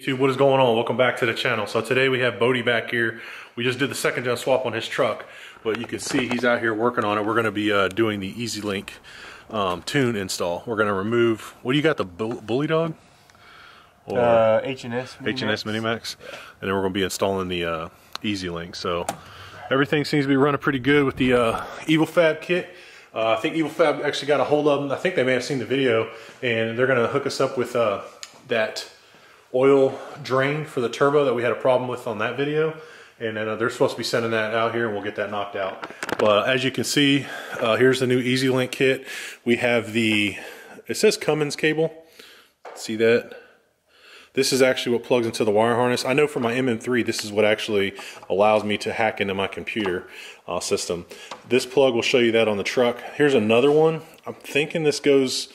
YouTube, what is going on? Welcome back to the channel. So today we have Bodie back here. We just did the second gen swap on his truck, but you can see he's out here working on it. We're going to be doing the Ezlynk tune install. We're going to remove, what do you got, the Bully Dog? Or H&S Minimax. Yeah. And then we're going to be installing the Ezlynk. So everything seems to be running pretty good with the EvilFab kit. I think EvilFab actually got a hold of them. I think they may have seen the video, and they're going to hook us up with that oil drain for the turbo that we had a problem with on that video. And then they're supposed to be sending that out here, and we'll get that knocked out. But as you can see, here's the new Ezlynk kit. We have the, it says Cummins cable. See that? This is actually what plugs into the wire harness. I know for my MM3, this is what actually allows me to hack into my computer system. This plug will show you that on the truck. Here's another one. I'm thinking this goes,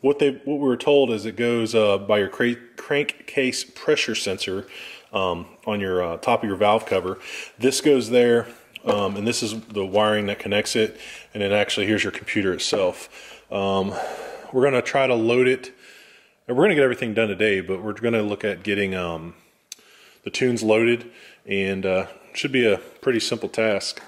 what we were told is it goes by your crankcase pressure sensor on your top of your valve cover. This goes there, and this is the wiring that connects it. And then actually here's your computer itself. We're gonna try to load it. We're going to get everything done today, but we're going to look at getting the tunes loaded, and should be a pretty simple task.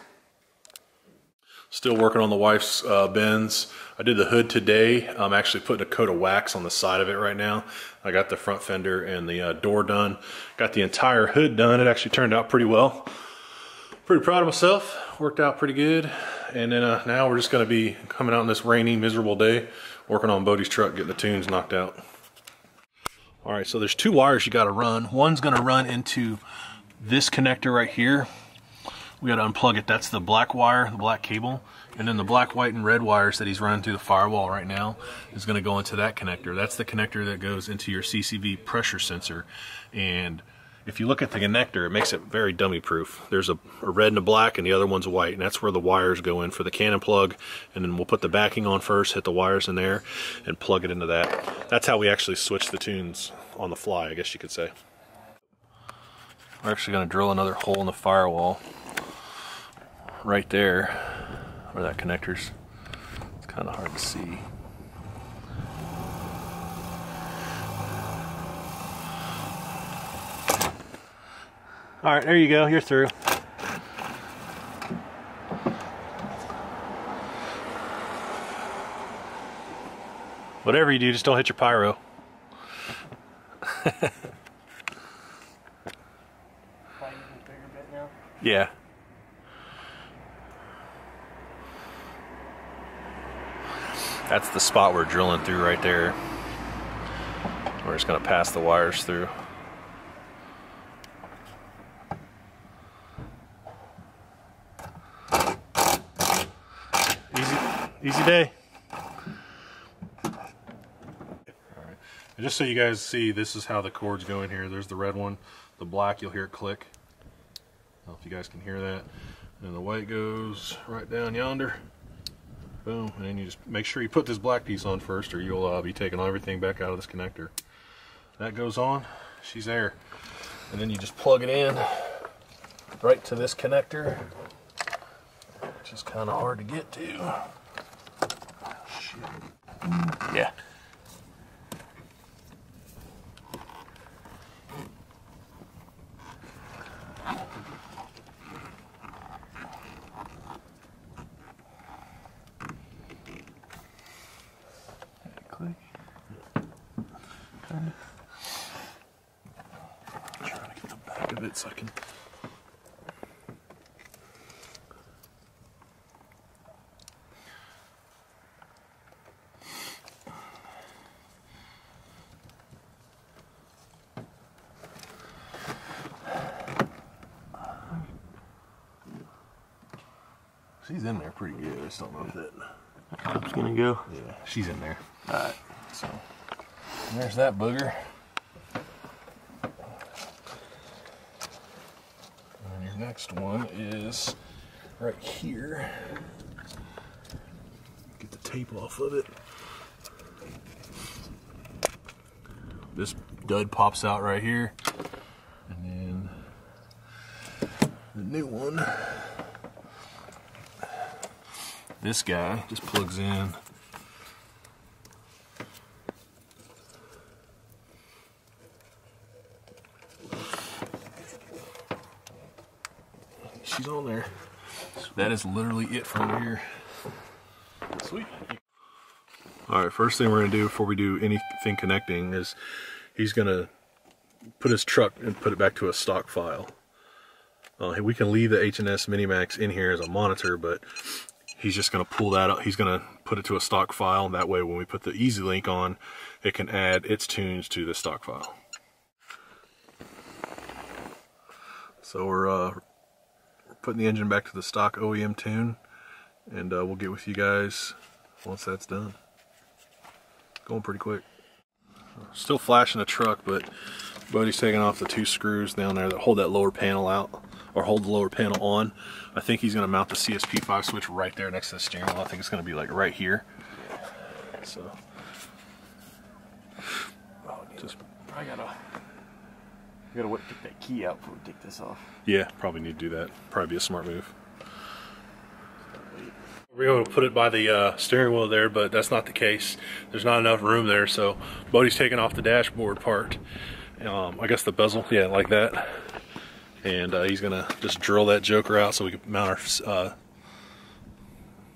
Still working on the wife's Benz. I did the hood today. I'm actually putting a coat of wax on the side of it right now. I got the front fender and the door done. Got the entire hood done. It actually turned out pretty well. Pretty proud of myself. Worked out pretty good. And then now we're just going to be coming out on this rainy, miserable day, working on Bodie's truck, getting the tunes knocked out. All right, so there's two wires you got to run. One's going to run into this connector right here. We got to unplug it. That's the black wire, the black cable. And then the black, white, and red wires that he's running through the firewall right now is going to go into that connector. That's the connector that goes into your CCV pressure sensor. And if you look at the connector, it makes it very dummy proof. There's a red and a black, and the other one's a white, and that's where the wires go in for the Canon plug. And then we'll put the backing on first, hit the wires in there, and plug it into that. That's how we actually switch the tunes on the fly, I guess you could say. We're actually going to drill another hole in the firewall right there where that connector's. It's kind of hard to see. All right, there you go, you're through. Whatever you do, just don't hit your pyro. Yeah. That's the spot we're drilling through right there. We're just gonna pass the wires through. Easy day. All right. And just so you guys see, this is how the cords go in here. There's the red one, the black, you'll hear it click. I don't know if you guys can hear that. And the white goes right down yonder. Boom. And then you just make sure you put this black piece on first, or you'll be taking everything back out of this connector. That goes on. She's there. And then you just plug it in right to this connector, which is kind of hard to get to. Yeah. Click. Okay. Trying to get the back of it so I can. She's in there pretty good. I just don't know if that It's gonna go. Yeah, she's in there. All right. So there's that booger. And your next one is right here. Get the tape off of it. This dud pops out right here, and then the new one. This guy just plugs in she's on there. That is literally it from here. Sweet. All right, first thing we're gonna do before we do anything connecting is he's gonna put his truck and put it back to a stock file. We can leave the H&S Minimax in here as a monitor, but he's just gonna pull that up. He's gonna put it to a stock file, and that way when we put the EZLynk on, it can add its tunes to the stock file. So we're putting the engine back to the stock OEM tune, and we'll get with you guys once that's done. Going pretty quick. Still flashing the truck, but Bodie's taking off the 2 screws down there that hold that lower panel out, or hold the lower panel on. I think he's going to mount the CSP5 switch right there next to the steering wheel. I think it's going to be like right here. So, just I gotta take that key out before we take this off. Yeah, probably need to do that. Probably be a smart move. We're able to put it by the steering wheel there, but that's not the case. There's not enough room there, so Bodie's taking off the dashboard part. I guess the bezel, yeah, like that. And he's gonna just drill that joker out so we can mount our,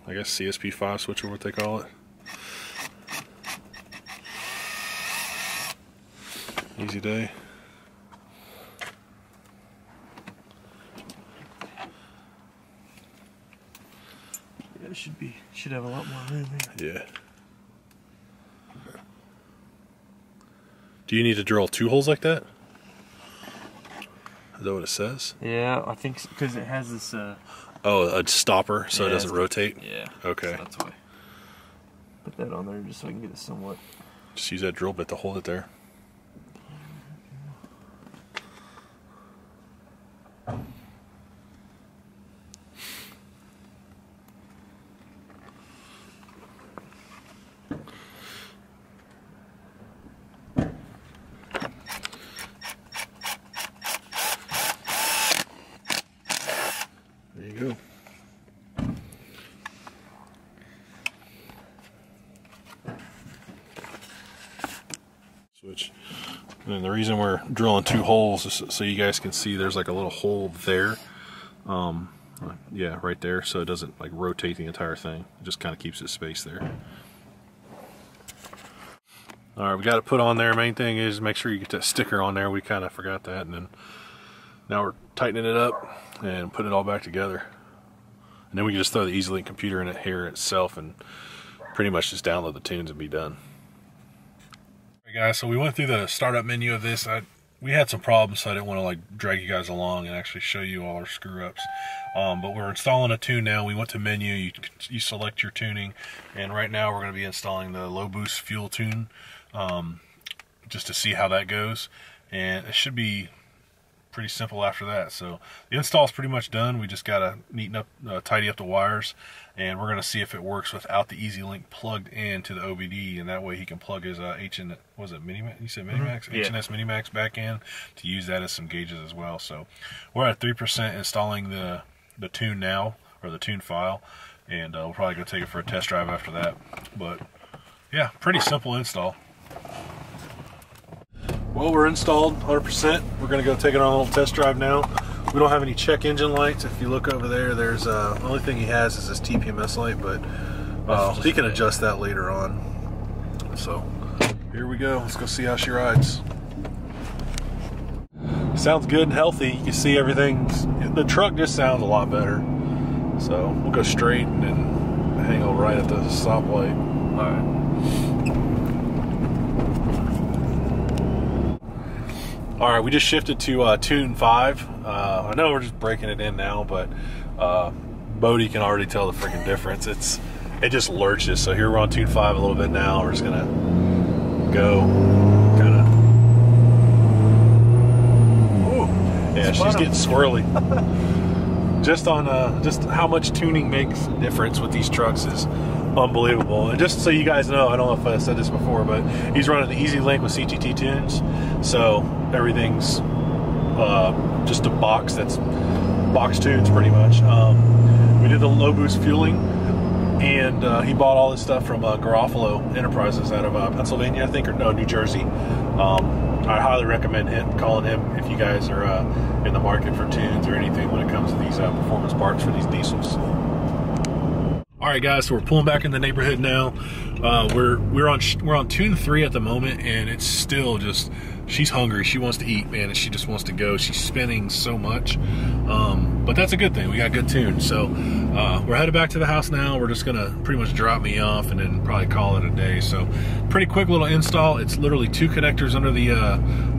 I guess CSP5 switch, or what they call it. Easy day. Yeah, it should have a lot more room here. Yeah. Do you need to drill 2 holes like that? Is that what it says? Yeah, I think because it has this. Oh, a stopper, so it doesn't rotate? Yeah. Okay. So that's why. Put that on there just so I can get it somewhat. Just use that drill bit to hold it there. There you go. Switch. And the reason we're drilling 2 holes is so you guys can see there's like a little hole there. Yeah, right there, so it doesn't like rotate the entire thing. It just kind of keeps it spaced there. All right, we got it put on there. Main thing is make sure you get that sticker on there. We kind of forgot that, and then now we're tightening it up and putting it all back together. And then we can just throw the EZLynk computer in it here itself and pretty much just download the tunes and be done. Hey guys, so we went through the startup menu of this. We had some problems, so I didn't want to like drag you guys along and actually show you all our screw-ups. But we're installing a tune now. We went to menu, you select your tuning, and right now we're going to be installing the low boost fuel tune, just to see how that goes. And it should be pretty simple after that. So the install is pretty much done. We just got to neaten up, tidy up the wires, and we're going to see if it works without the EZLynk plugged into the OBD, and that way he can plug his Minimax? You said Minimax? Yeah. H&S Minimax back in to use that as some gauges as well. So we're at 3% installing the tune now, or the tune file, and we'll probably go take it for a test drive after that. But yeah, pretty simple install. Well, we're installed 100%. We're going to go take it on a little test drive now. We don't have any check engine lights. If you look over there, there's the only thing he has is this TPMS light, but he can adjust that later on. So here we go. Let's go see how she rides. Sounds good and healthy. You can see everything. The truck just sounds a lot better. So we'll go straight and then hang on right at the stoplight. All right. All right, we just shifted to tune 5. I know we're just breaking it in now, but Bodie can already tell the freaking difference. It just lurches. So here we're on tune 5 a little bit now. We're just gonna go kind of. Yeah, she's getting swirly. Just on just how much tuning makes a difference with these trucks is unbelievable. And just so you guys know, I don't know if I said this before, but he's running the EZLynk with CTT tunes, so everything's just a box that's box tunes pretty much. We did the low boost fueling. and he bought all this stuff from Garofalo Enterprises out of Pennsylvania, I think, or no, New Jersey. I highly recommend calling him if you guys are in the market for tunes or anything when it comes to these performance parts for these diesels. All right, guys, so we're pulling back in the neighborhood now. We're on tune 3 at the moment, and it's still just, she's hungry. She wants to eat, man, and she just wants to go. She's spinning so much, but that's a good thing. We got good tunes. So we're headed back to the house now. We're just gonna pretty much drop me off and then probably call it a day. So pretty quick little install. It's literally 2 connectors under the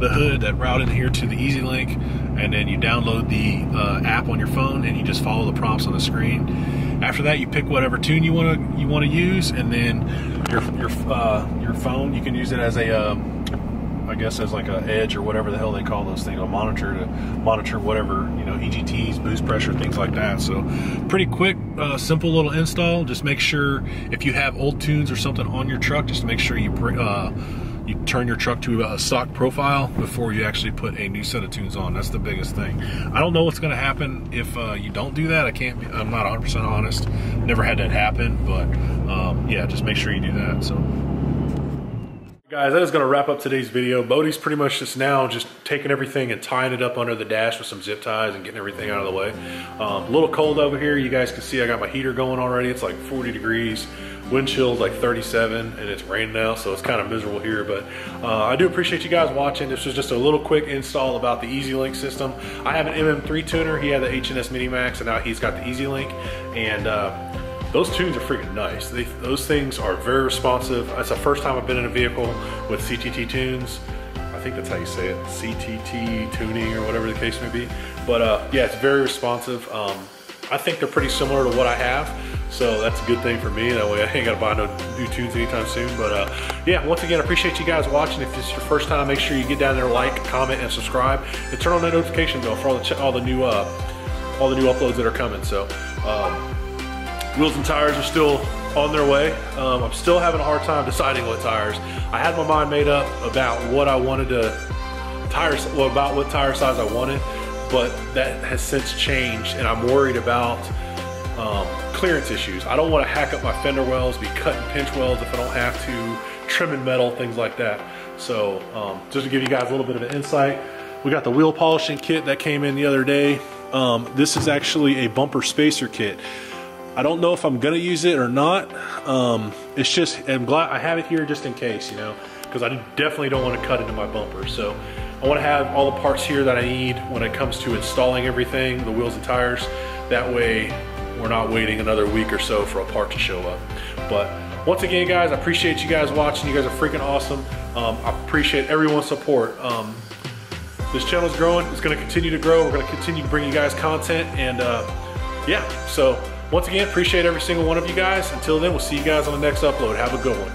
hood that route in here to the EZLynk, and then you download the app on your phone and you just follow the prompts on the screen. After that, you pick whatever tune you want to use, and then your phone, you can use it as a I guess as like a edge or whatever the hell they call those things, a monitor to monitor whatever, you know, EGTs, boost pressure, things like that. So pretty quick, simple little install. Just make sure if you have old tunes or something on your truck, just make sure you turn your truck to a stock profile before you actually put a new set of tunes on. That's the biggest thing. I don't know what's going to happen if you don't do that. I'm not 100% honest. Never had that happen, but yeah, just make sure you do that. So guys, that is going to wrap up today's video. Bodie's pretty much just now just taking everything and tying it up under the dash with some zip ties and getting everything out of the way. A little cold over here. You guys can see I got my heater going already. It's like 40 degrees. Wind chill's like 37, and it's raining now, so it's kind of miserable here. But I do appreciate you guys watching. This was just a little quick install about the EZLynk system. I have an MM3 tuner. He had the H&S Mini Max, and now he's got the EZLynk. And those tunes are freaking nice. Those things are very responsive. It's the first time I've been in a vehicle with CTT tunes. I think that's how you say it, CTT tuning or whatever the case may be. But yeah, it's very responsive. I think they're pretty similar to what I have, so that's a good thing for me. That way I ain't gotta buy no new tunes anytime soon. But yeah, once again, I appreciate you guys watching. If this is your first time, make sure you get down there, like, comment, and subscribe, and turn on that notification bell for all the new uploads that are coming. So wheels and tires are still on their way. I'm still having a hard time deciding what tires. I had my mind made up about what I wanted about what tire size I wanted, but that has since changed, and I'm worried about clearance issues. I don't want to hack up my fender wells, be cutting pinch welds if I don't have to, trimming metal, things like that. So just to give you guys a little bit of an insight, we got the wheel polishing kit that came in the other day. This is actually a bumper spacer kit. I don't know if I'm gonna use it or not. It's just, I'm glad I have it here just in case, you know, because I definitely don't want to cut into my bumper. So I want to have all the parts here that I need when it comes to installing everything, the wheels and tires. That way we're not waiting another week or so for a part to show up. But once again, guys, I appreciate you guys watching. You guys are freaking awesome. I appreciate everyone's support. This channel is growing. It's going to continue to grow. We're going to continue to bring you guys content. And yeah, so once again, appreciate every single one of you guys. Until then, we'll see you guys on the next upload. Have a good one.